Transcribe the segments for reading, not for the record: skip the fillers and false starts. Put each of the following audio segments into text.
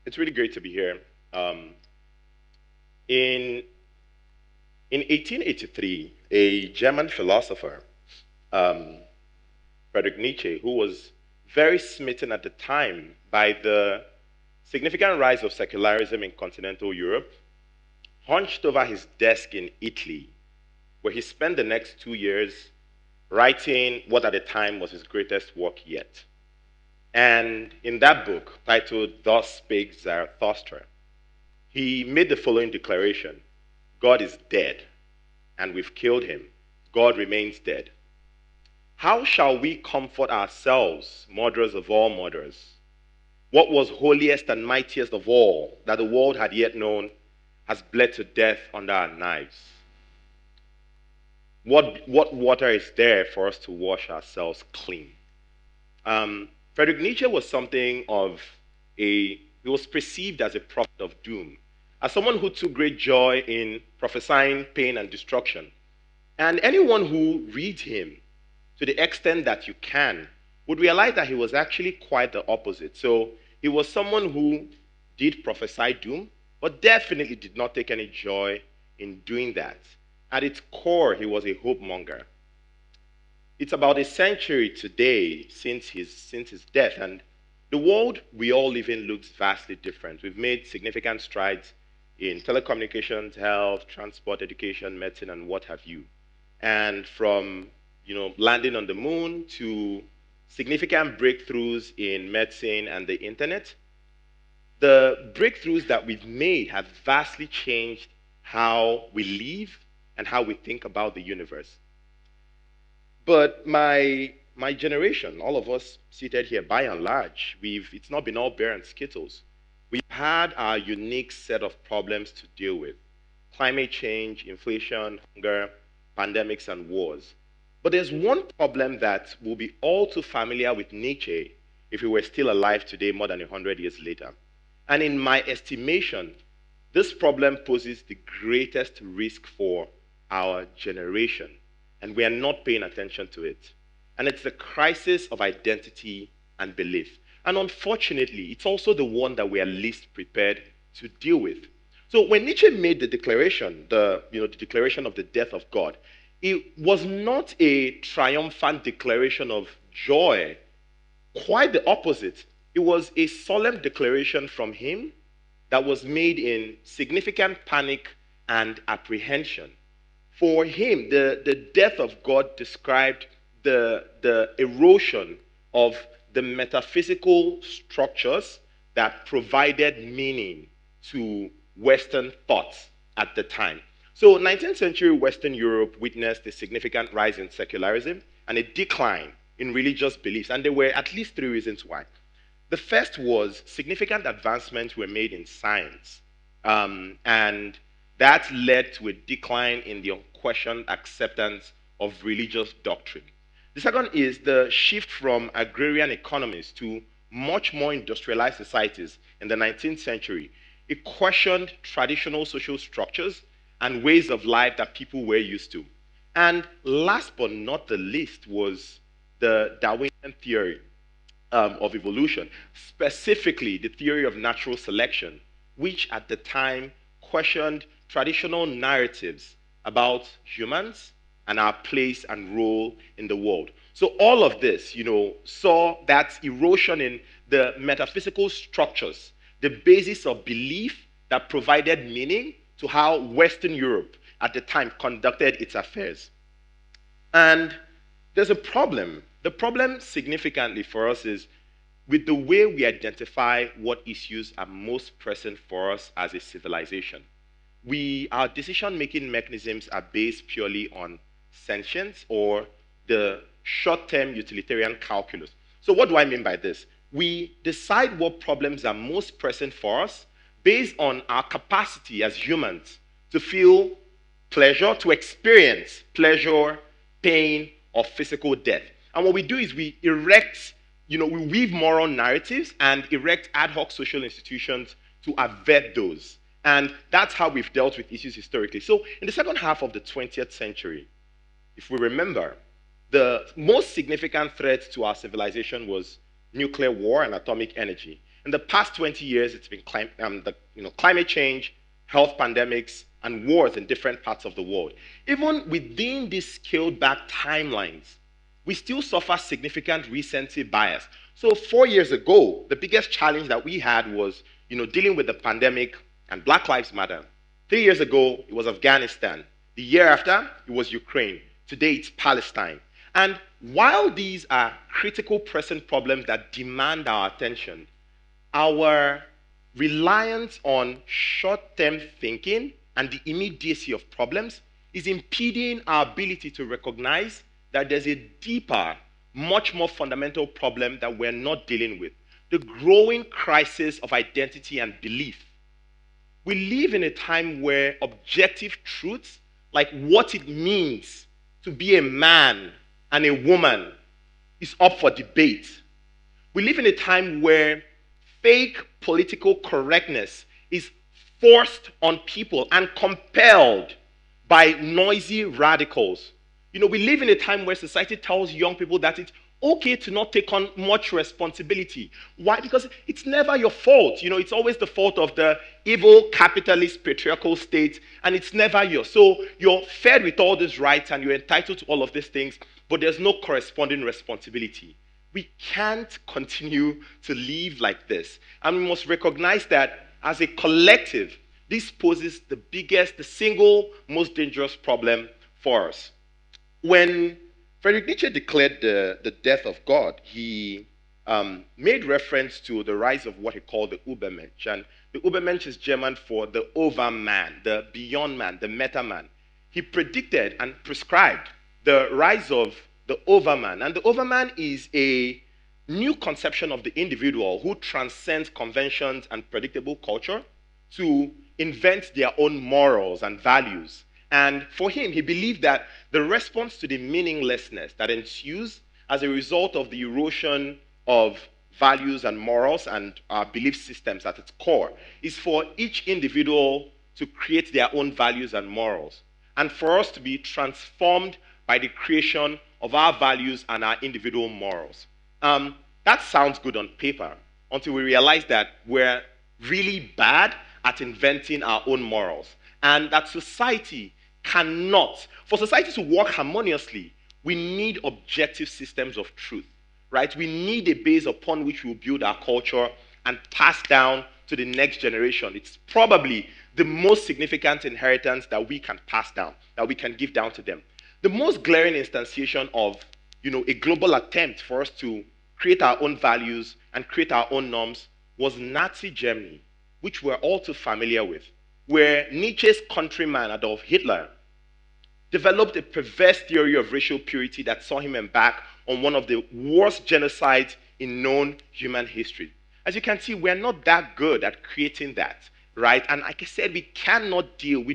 It's really great to be here. Um, in in 1883, a German philosopher, um, Friedrich Nietzsche, who was very smitten at the time by the significant rise of secularism in continental Europe, hunched over his desk in Italy, where he spent the next 2 years writing what at the time was his greatest work yet. And in that book, titled Thus Spake Zarathustra, he made the following declaration: God is dead, and we've killed him. God remains dead. How shall we comfort ourselves, murderers of all murderers? What was holiest and mightiest of all that the world had yet known has bled to death under our knives. What water is there for us to wash ourselves clean? Friedrich Nietzsche was something of he was perceived as a prophet of doom, as someone who took great joy in prophesying pain and destruction. And anyone who reads him, to the extent that you can, would realize that he was actually quite the opposite. So he was someone who did prophesy doom, but definitely did not take any joy in doing that. At its core, he was a hope monger. It's about a century today since his death, and the world we all live in looks vastly different. We've made significant strides in telecommunications, health, transport, education, medicine, and what have you. And from landing on the moon to significant breakthroughs in medicine and the internet, the breakthroughs that we've made have vastly changed how we live and how we think about the universe. But my generation, all of us seated here, by and large, it's not been all bear and skittles. We've had our unique set of problems to deal with: climate change, inflation, hunger, pandemics, and wars. But there's one problem that will be all too familiar with Nietzsche if he were still alive today, more than 100 years later. And in my estimation, this problem poses the greatest risk for our generation, and we are not paying attention to it. And it's the crisis of identity and belief. And unfortunately, it's also the one that we are least prepared to deal with. So when Nietzsche made the declaration, the declaration of the death of God, it was not a triumphant declaration of joy. Quite the opposite. It was a solemn declaration from him that was made in significant panic and apprehension. For him, the death of God described the erosion of the metaphysical structures that provided meaning to Western thoughts at the time. So 19th century Western Europe witnessed a significant rise in secularism and a decline in religious beliefs. And there were at least three reasons why. The first was significant advancements were made in science. And that led to a decline in the unquestioned acceptance of religious doctrine. The second is the shift from agrarian economies to much more industrialized societies in the 19th century. It questioned traditional social structures and ways of life that people were used to. And last but not the least was the Darwinian theory of evolution, specifically the theory of natural selection, which at the time questioned traditional narratives about humans and our place and role in the world. So all of this, saw that erosion in the metaphysical structures, the basis of belief that provided meaning to how Western Europe at the time conducted its affairs. And there's a problem. The problem significantly for us is with the way we identify what issues are most present for us as a civilization. Our decision-making mechanisms are based purely on sentience or the short-term utilitarian calculus. So what do I mean by this? We decide what problems are most present for us based on our capacity as humans to feel pleasure, to experience pleasure, pain, or physical death. And what we do is we we weave moral narratives and erect ad hoc social institutions to avert those. And that's how we've dealt with issues historically. So in the second half of the 20th century, if we remember, the most significant threat to our civilization was nuclear war and atomic energy. In the past 20 years, it's been climate change, health pandemics, and wars in different parts of the world. Even within these scaled back timelines, we still suffer significant recency bias. So 4 years ago, the biggest challenge that we had was, dealing with the pandemic and Black Lives Matter. 3 years ago, it was Afghanistan. The year after, it was Ukraine. Today, it's Palestine. And while these are critical present problems that demand our attention, our reliance on short-term thinking and the immediacy of problems is impeding our ability to recognize that there's a deeper, much more fundamental problem that we're not dealing with: the growing crisis of identity and belief. We live in a time where objective truths, like what it means to be a man and a woman, is up for debate. We live in a time where fake political correctness is forced on people and compelled by noisy radicals. We live in a time where society tells young people that it's okay to not take on much responsibility. Why? Because it's never your fault. It's always the fault of the evil capitalist patriarchal state, and it's never yours. So you're fed with all these rights and you're entitled to all of these things, but there's no corresponding responsibility. We can't continue to live like this. And we must recognize that as a collective, this poses the single most dangerous problem for us. When Frederick Nietzsche declared the death of God, he made reference to the rise of what he called the Ubermensch. And the Ubermensch is German for the overman, the beyond man, the meta man. He predicted and prescribed the rise of the overman. And the overman is a new conception of the individual who transcends conventions and predictable culture to invent their own morals and values. And for him, he believed that the response to the meaninglessness that ensues as a result of the erosion of values and morals and our belief systems at its core is for each individual to create their own values and morals, and for us to be transformed by the creation of our values and our individual morals. That sounds good on paper until we realize that we're really bad at inventing our own morals, and that society cannot. For society to work harmoniously, we need objective systems of truth, right? We need a base upon which we'll build our culture and pass down to the next generation. It's probably the most significant inheritance that we can pass down, that we can give down to them. The most glaring instantiation of, a global attempt for us to create our own values and create our own norms was Nazi Germany, which we're all too familiar with, where Nietzsche's countryman Adolf Hitler developed a perverse theory of racial purity that saw him embark on one of the worst genocides in known human history. As you can see, we're not that good at creating that, right? And like I said, we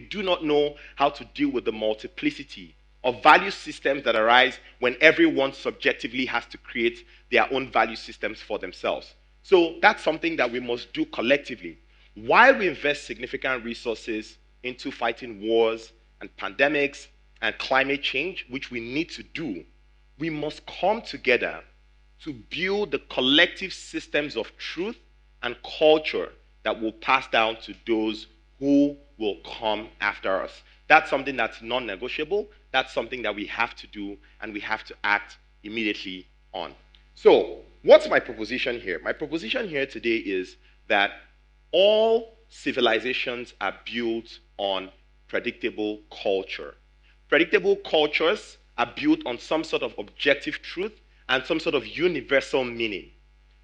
do not know how to deal with the multiplicity of value systems that arise when everyone subjectively has to create their own value systems for themselves. So that's something that we must do collectively. While we invest significant resources into fighting wars and pandemics and climate change, which we need to do, we must come together to build the collective systems of truth and culture that will pass down to those who will come after us. That's something that's non-negotiable. That's something that we have to do, and we have to act immediately on. So, what's my proposition here? My proposition here today is that all civilizations are built on predictable culture. Predictable cultures are built on some sort of objective truth and some sort of universal meaning.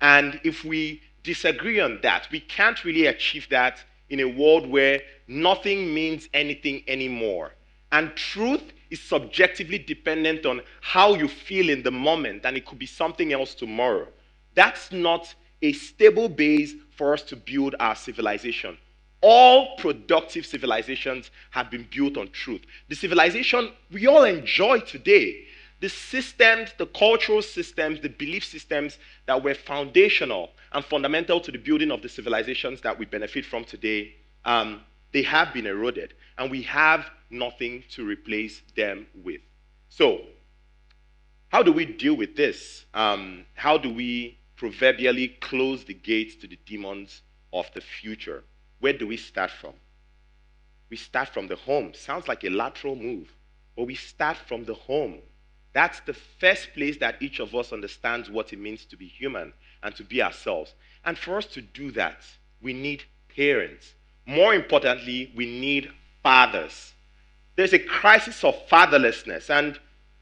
And if we disagree on that, we can't really achieve that in a world where nothing means anything anymore. And truth is subjectively dependent on how you feel in the moment, and it could be something else tomorrow. That's not a stable base for us to build our civilization. All productive civilizations have been built on truth. The civilization we all enjoy today, the systems, the cultural systems, the belief systems that were foundational and fundamental to the building of the civilizations that we benefit from today, they have been eroded, and we have nothing to replace them with. So, how do we deal with this? How do we proverbially close the gates to the demons of the future, where do we start from? We start from the home. Sounds like a lateral move, but we start from the home. That's the first place that each of us understands what it means to be human and to be ourselves. And for us to do that, we need parents. More importantly, we need fathers. There's a crisis of fatherlessness. And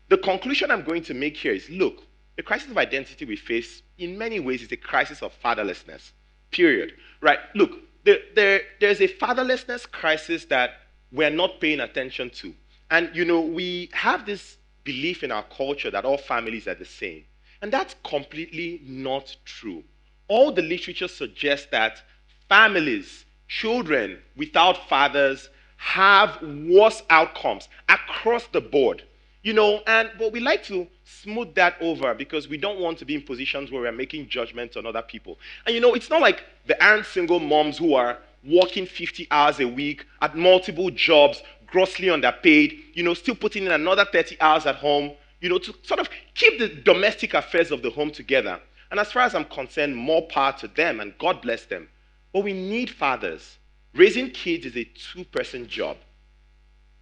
the conclusion I'm going to make here is, look, the crisis of identity we face in many ways is a crisis of fatherlessness, period. Right? Look, there's a fatherlessness crisis that we're not paying attention to. And, we have this belief in our culture that all families are the same. And that's completely not true. All the literature suggests that families, children without fathers, have worse outcomes across the board. But we like to smooth that over because we don't want to be in positions where we're making judgments on other people. And it's not like there aren't single moms who are working 50 hours a week at multiple jobs, grossly underpaid, still putting in another 30 hours at home, to sort of keep the domestic affairs of the home together. And as far as I'm concerned, more power to them, and God bless them. But we need fathers. Raising kids is a two-person job.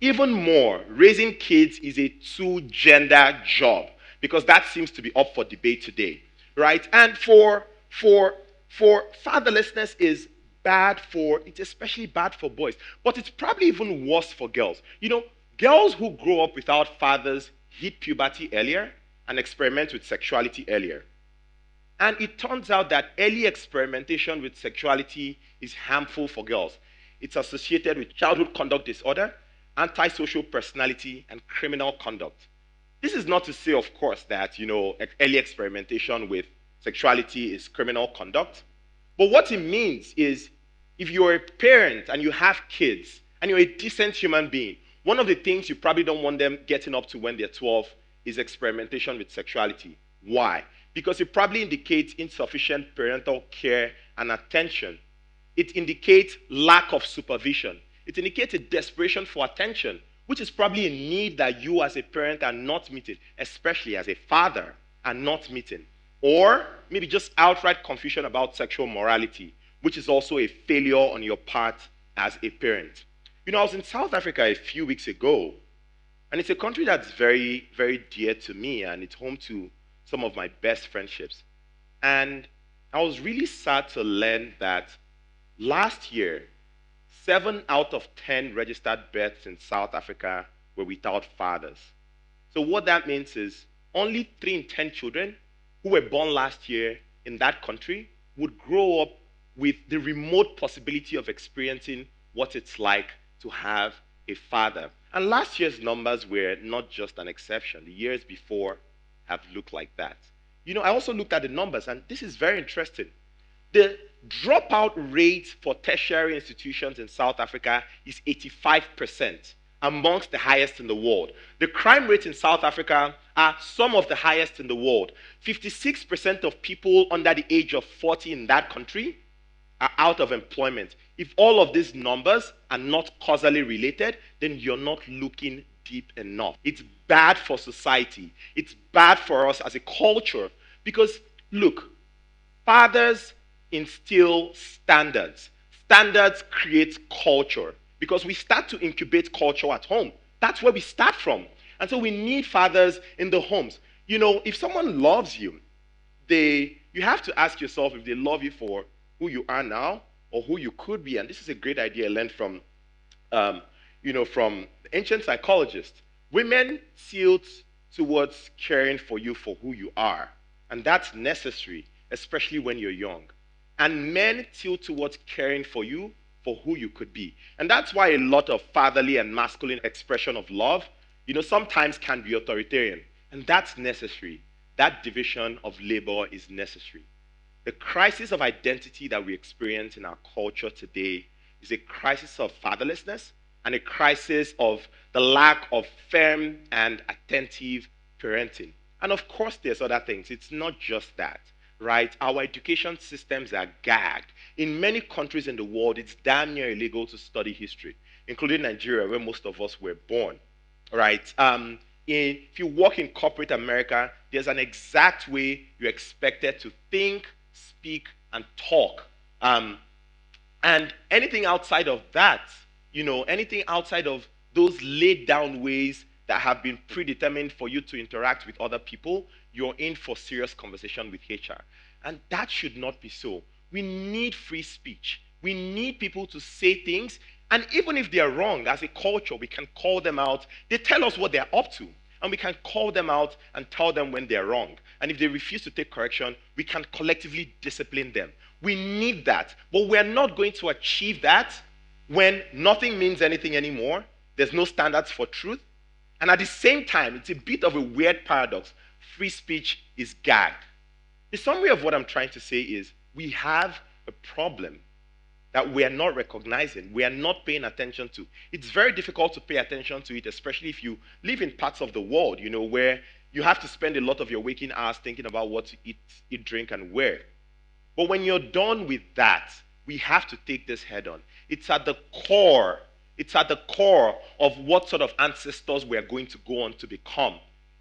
Even more, raising kids is a two-gender job, because that seems to be up for debate today, right? And for fatherlessness is bad it's especially bad for boys, but it's probably even worse for girls. Girls who grow up without fathers hit puberty earlier and experiment with sexuality earlier. And it turns out that early experimentation with sexuality is harmful for girls. It's associated with childhood conduct disorder, antisocial personality, and criminal conduct. This is not to say, of course, that early experimentation with sexuality is criminal conduct. But what it means is, if you're a parent and you have kids and you're a decent human being, one of the things you probably don't want them getting up to when they're 12 is experimentation with sexuality. Why? Because it probably indicates insufficient parental care and attention. It indicates lack of supervision. It indicates a desperation for attention, which is probably a need that you as a parent are not meeting, especially as a father are not meeting. Or maybe just outright confusion about sexual morality, which is also a failure on your part as a parent. I was in South Africa a few weeks ago, and it's a country that's very, very dear to me, and it's home to some of my best friendships. And I was really sad to learn that last year, 7 out of 10 registered births in South Africa were without fathers. So what that means is only 3 in 10 children who were born last year in that country would grow up with the remote possibility of experiencing what it's like to have a father. And last year's numbers were not just an exception. The years before have looked like that. I also looked at the numbers, and this is very interesting. The dropout rate for tertiary institutions in South Africa is 85%, amongst the highest in the world. The crime rates in South Africa are some of the highest in the world. 56% of people under the age of 40 in that country are out of employment. If all of these numbers are not causally related, then you're not looking deep enough. It's bad for society. It's bad for us as a culture because, look, fathers instill standards. Standards create culture because we start to incubate culture at home. That's where we start from. And so we need fathers in the homes. If someone loves you, you have to ask yourself if they love you for who you are now or who you could be. And this is a great idea I learned from ancient psychologists. Women tilt towards caring for you for who you are. And that's necessary, especially when you're young. And men tilt towards caring for you for who you could be. And that's why a lot of fatherly and masculine expression of love, sometimes can be authoritarian. And that's necessary. That division of labor is necessary. The crisis of identity that we experience in our culture today is a crisis of fatherlessness and a crisis of the lack of firm and attentive parenting. And of course, there's other things. It's not just that, right? Our education systems are gagged. In many countries in the world, it's damn near illegal to study history, including Nigeria, where most of us were born, right? if you work in corporate America, there's an exact way you're expected to think, speak, and talk. And anything outside of that, anything outside of those laid down ways that have been predetermined for you to interact with other people, you're in for serious conversation with HR. And that should not be so. We need free speech. We need people to say things. And even if they're wrong, as a culture, we can call them out. They tell us what they're up to. And we can call them out and tell them when they're wrong. And if they refuse to take correction, we can collectively discipline them. We need that. But we're not going to achieve that when nothing means anything anymore. There's no standards for truth. And at the same time, it's a bit of a weird paradox. Free speech is gagged. The summary of what I'm trying to say is we have a problem that we are not recognizing, we are not paying attention to. It's very difficult to pay attention to it, especially if you live in parts of the world, where you have to spend a lot of your waking hours thinking about what to eat, drink, and wear. But when you're done with that, we have to take this head on. It's at the core. It's at the core of what sort of ancestors we are going to go on to become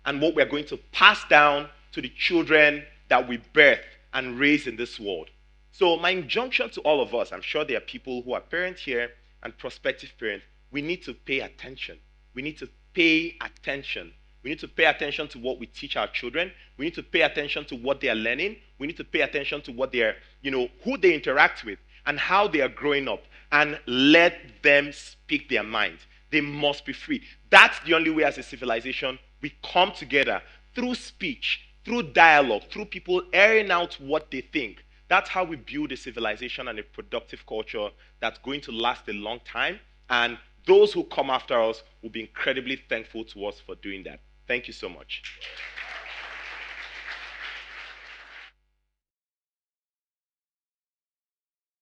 and what we're going to pass down to the children that we birth and raise in this world. So my injunction to all of us, I'm sure there are people who are parents here and prospective parents, we need to pay attention. We need to pay attention. We need to pay attention to what we teach our children. We need to pay attention to what they are learning. We need to pay attention to what they are, who they interact with and how they are growing up, and let them speak their mind. They must be free. That's the only way as a civilization we come together through speech, through dialogue, through people airing out what they think. That's how we build a civilization and a productive culture that's going to last a long time. And those who come after us will be incredibly thankful to us for doing that. Thank you so much.